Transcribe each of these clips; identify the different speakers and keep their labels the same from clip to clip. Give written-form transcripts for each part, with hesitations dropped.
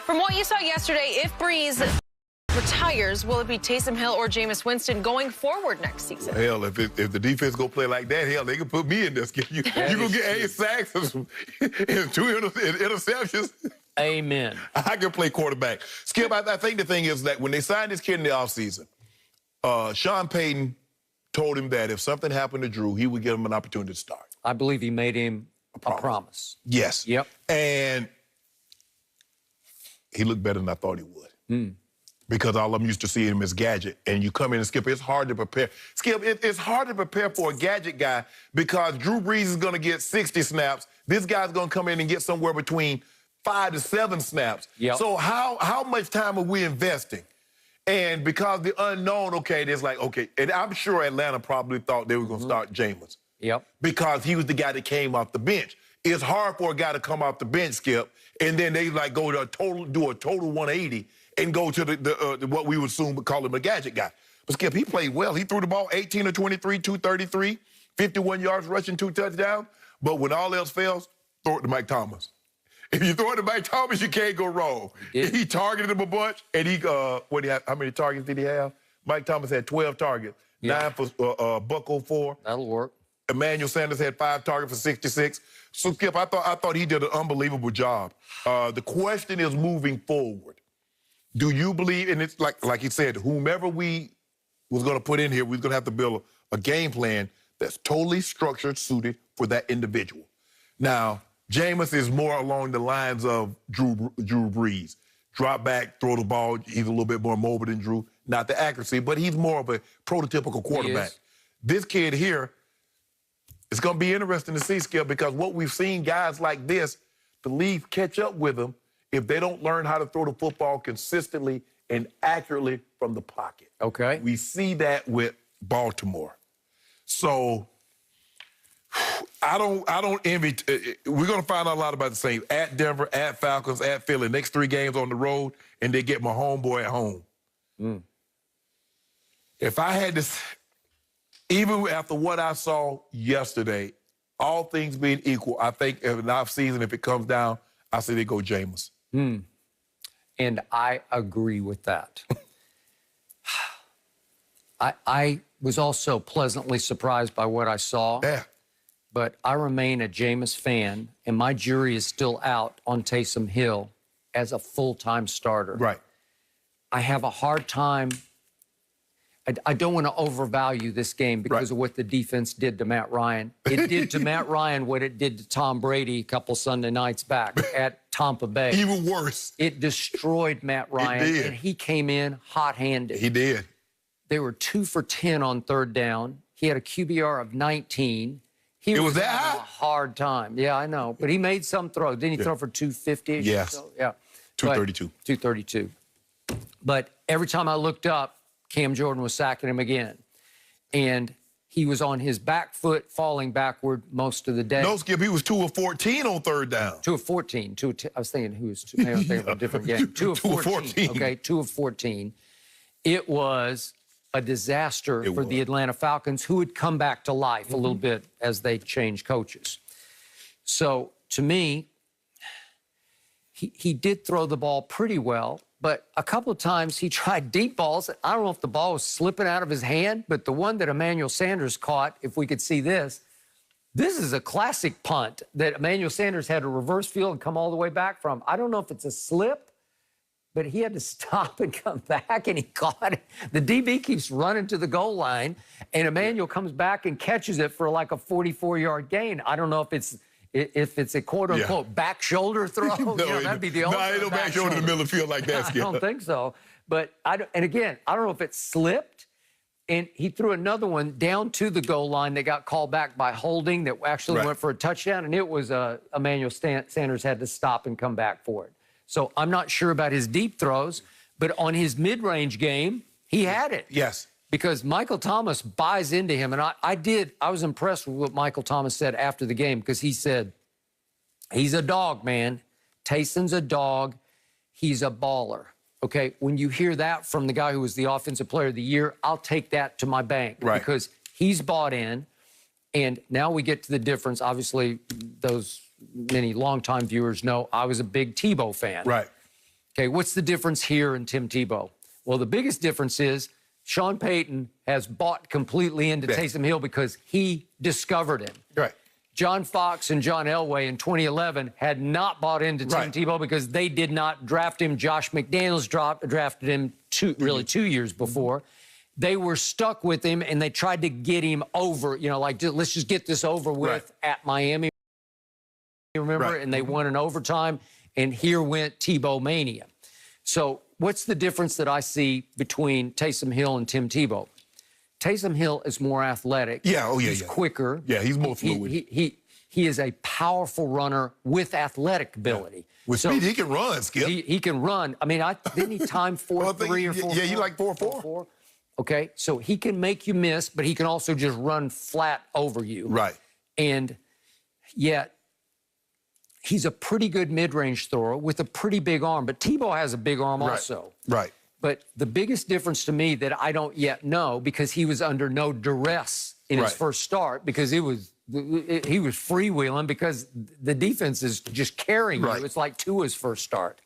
Speaker 1: From what you saw yesterday, if Breeze retires, will it be Taysom Hill or Jameis Winston going forward next season?
Speaker 2: Hell, if the defense go play like that, hell, they can put me in this. You gonna get 8 sacks and 2 interceptions.
Speaker 3: Amen.
Speaker 2: I can play quarterback. Skip, I think the thing is that when they signed this kid in the offseason, Sean Payton told him that if something happened to Drew, he would give him an opportunity to start.
Speaker 3: I believe he made him a promise.
Speaker 2: Yes.
Speaker 3: Yep.
Speaker 2: And he looked better than I thought he would. Because all I'm used to seeing him as Gadget. And you come in and Skip, it's hard to prepare. Skip, it's hard to prepare for a Gadget guy because Drew Brees is going to get 60 snaps. This guy's going to come in and get somewhere between 5 to 7 snaps.
Speaker 3: Yep.
Speaker 2: So how much time are we investing? And because the unknown, okay, there's like, okay, and I'm sure Atlanta probably thought they were going to start Jameis.
Speaker 3: Yep.
Speaker 2: Because he was the guy that came off the bench. It's hard for a guy to come off the bench, Skip, and then they like go to do a total 180 and go to the what we would soon call him a gadget guy. But Skip, he played well. He threw the ball 18 of 23, 233, 51 yards rushing, 2 touchdowns. But when all else fails, throw it to Mike Thomas. If you throw it to Mike Thomas, you can't go wrong. He targeted him a bunch, and how many targets did he have? Mike Thomas had 12 targets, 9 for $104.
Speaker 3: That'll work.
Speaker 2: Emmanuel Sanders had 5 targets for 66. So, Skip, I thought he did an unbelievable job. The question is moving forward. Do you believe, and it's like you said, whomever we was going to put in here, we're going to have to build a game plan that's totally structured, suited for that individual. Now, Jameis is more along the lines of Drew Brees. Drop back, throw the ball. He's a little bit more mobile than Drew. Not the accuracy, but he's more of a prototypical quarterback. This kid here, it's going to be interesting to see, Skip, because what we've seen guys like this, the league catch up with them if they don't learn how to throw the football consistently and accurately from the pocket.
Speaker 3: Okay.
Speaker 2: We see that with Baltimore. So I don't envy. We're going to find out a lot about the Saints. At Denver, at Falcons, at Philly. Next 3 games on the road, and they get my homeboy at home. If I had this, even after what I saw yesterday, all things being equal, I think in the offseason, if it comes down, I say they go Jameis.
Speaker 3: And I agree with that. I was also pleasantly surprised by what I saw.
Speaker 2: Yeah.
Speaker 3: But I remain a Jameis fan, and my jury is still out on Taysom Hill as a full-time starter.
Speaker 2: Right.
Speaker 3: I have a hard time. I don't want to overvalue this game because of what the defense did to Matt Ryan. It did to Matt Ryan what it did to Tom Brady a couple Sunday nights back at Tampa Bay.
Speaker 2: Even worse.
Speaker 3: It destroyed Matt Ryan,
Speaker 2: It did.
Speaker 3: and he came in hot-handed.
Speaker 2: He did.
Speaker 3: They were 2 for 10 on 3rd down. He had a QBR of 19. He was
Speaker 2: that
Speaker 3: having
Speaker 2: high?
Speaker 3: a hard time. Yeah, I know. But he made some throws. Didn't he throw for 250?
Speaker 2: Yes.
Speaker 3: So, yeah.
Speaker 2: 232.
Speaker 3: 232. But every time I looked up, Cam Jordan was sacking him again. And he was on his back foot, falling backward most of the day.
Speaker 2: No, Skip, he was 2 of 14 on 3rd down.
Speaker 3: 2 of 14. I was thinking who was 2. Maybe I was thinking of a different game. 2 of 14. Okay, 2 of 14. It was a disaster for the Atlanta Falcons, who had come back to life a little bit as they changed coaches. So, to me, he did throw the ball pretty well, but a couple of times he tried deep balls. I don't know if the ball was slipping out of his hand, but the one that Emmanuel Sanders caught, if we could see this is a classic punt that Emmanuel Sanders had to reverse field and come all the way back from. I don't know if it's a slip, but he had to stop and come back, and he caught it. The DB keeps running to the goal line, and Emmanuel comes back and catches it for like a 44-yard gain. I don't know if it's a quote-unquote back shoulder throw.
Speaker 2: No,
Speaker 3: that'd be the ultimate
Speaker 2: ain't no back shoulder in the middle of the field like that, Skip.
Speaker 3: I don't think so. But, and again, I don't know if it slipped, and he threw another one down to the goal line that got called back by holding that actually went for a touchdown, and it was Emmanuel Sanders had to stop and come back for it. So I'm not sure about his deep throws, but on his mid-range game, he had it.
Speaker 2: Yes.
Speaker 3: Because Michael Thomas buys into him. And I was impressed with what Michael Thomas said after the game, because he said, he's a dog, man. Taysom's a dog. He's a baller. Okay, when you hear that from the guy who was the Offensive Player of the Year, I'll take that to my bank.
Speaker 2: Right.
Speaker 3: Because he's bought in. And now we get to the difference. Obviously, those many longtime viewers know I was a big Tebow fan.
Speaker 2: Right.
Speaker 3: Okay, what's the difference here in Tim Tebow? Well, the biggest difference is Sean Payton has bought completely into Taysom Hill because he discovered him.
Speaker 2: Right.
Speaker 3: John Fox and John Elway in 2011 had not bought into Tim Tebow because they did not draft him. Josh McDaniels drafted him 2 years before. They were stuck with him, and they tried to get him over, you know, like, let's just get this over with at Miami. Remember? And they won in overtime, and here went Tebow mania. So what's the difference that I see between Taysom Hill and Tim Tebow? Taysom Hill is more athletic.
Speaker 2: Yeah,
Speaker 3: he's quicker.
Speaker 2: Yeah, he's more fluid.
Speaker 3: He is a powerful runner with athletic ability.
Speaker 2: With speed, he can run, Skip.
Speaker 3: He can run. I mean, didn't he time 4.3 or 4.4?
Speaker 2: Yeah, he like 4.4.
Speaker 3: Okay, so he can make you miss, but he can also just run flat over you.
Speaker 2: Right.
Speaker 3: And yet, he's a pretty good mid-range thrower with a pretty big arm. But Tebow has a big arm also.
Speaker 2: Right.
Speaker 3: But the biggest difference to me that I don't yet know, because he was under no duress in his first start, because he was freewheeling because the defense is just carrying you. It's like Tua's first start.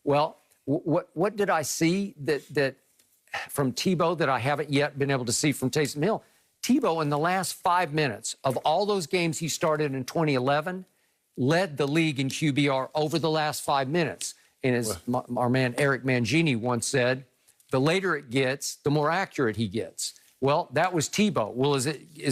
Speaker 3: Well, what did I see that from Tebow that I haven't yet been able to see from Taysom Hill? Tebow, in the last 5 minutes of all those games he started in 2011, led the league in QBR over the last 5 minutes. And as our man Eric Mangini once said, the later it gets, the more accurate he gets. Well, that was Tebow. Well, is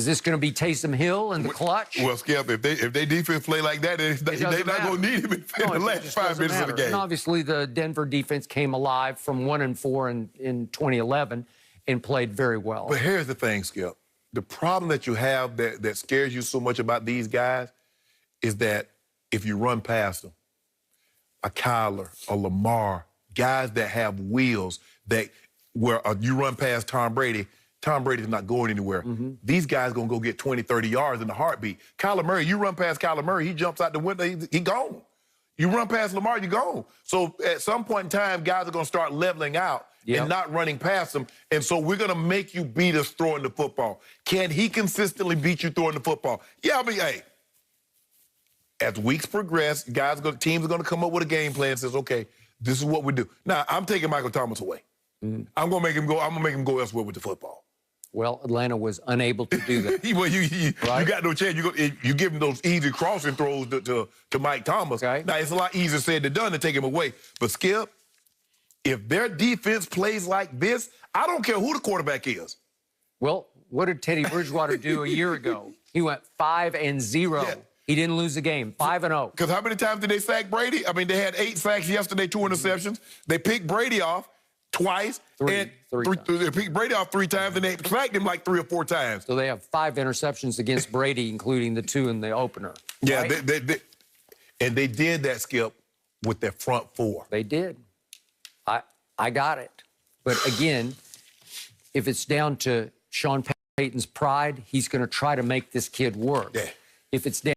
Speaker 3: this going to be Taysom Hill in the clutch?
Speaker 2: Well, Skip, if they defense play like that, they're not going to need him in the last 5 minutes of the game.
Speaker 3: And obviously, the Denver defense came alive from 1-4 in 2011 and played very well.
Speaker 2: But here's the thing, Skip. The problem that you have that scares you so much about these guys is that if you run past them, a Kyler, a Lamar, guys that have wheels, where you run past Tom Brady's not going anywhere. These guys going to go get 20, 30 yards in a heartbeat. Kyler Murray, you run past Kyler Murray, he jumps out the window, he gone. You run past Lamar, you're gone. So at some point in time, guys are going to start leveling out and not running past them. And so we're going to make you beat us throwing the football. Can he consistently beat you throwing the football? Yeah, I mean, hey, as weeks progress, teams are going to come up with a game plan and says, okay, this is what we do. Now, I'm taking Michael Thomas away. I'm going to make him go. I'm going to make him go elsewhere with the football.
Speaker 3: Well, Atlanta was unable to do that.
Speaker 2: Well, you got no chance. You give him those easy crossing throws to Mike Thomas.
Speaker 3: Okay.
Speaker 2: Now, it's a lot easier said than done to take him away. But, Skip, if their defense plays like this, I don't care who the quarterback is.
Speaker 3: Well, what did Teddy Bridgewater do a year ago? He went 5-0. Yeah. He didn't lose a game, 5-0.
Speaker 2: Because how many times did they sack Brady? I mean, they had 8 sacks yesterday, 2 interceptions. They picked Brady off twice. They picked Brady off 3 times, and they sacked him like 3 or 4 times.
Speaker 3: So they have 5 interceptions against Brady, including the 2 in the opener.
Speaker 2: Yeah,
Speaker 3: right?
Speaker 2: And they did that, Skip, with their front 4.
Speaker 3: They did. I got it. But again, if it's down to Sean Payton's pride, he's going to try to make this kid work.
Speaker 2: Yeah.
Speaker 3: If it's down